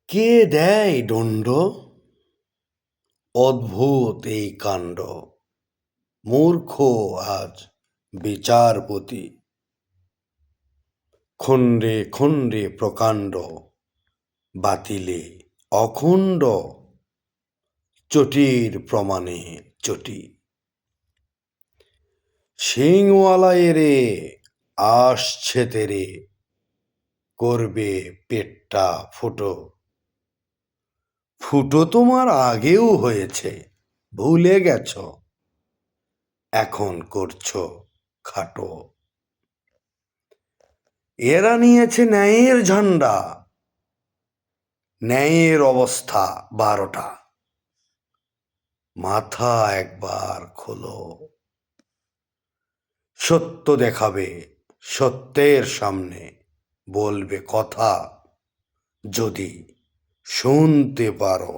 কে দেয় দণ্ড? অদ্ভুত এই কাণ্ড, মূর্খ আজ বিচারপতি। খণ্ডে খণ্ডে প্রকাণ্ড, বাতিলে অখণ্ড, চটির প্রমাণে চটি। সিংওয়ালা এরে আসছে তেরে, করবে পেটটা ফুটো। ফুটো তোমার আগেও হয়েছে, ভুলে গেছ, এখন করছো খাটো। এরা নিয়েছে ন্যায়ের ঝান্ডা, ন্যায়ের অবস্থা 12টা। মাথা একবার খোলো, সত্য দেখাবে সত্যের সামনে, বলবে কথা যদি শুনতে পারো।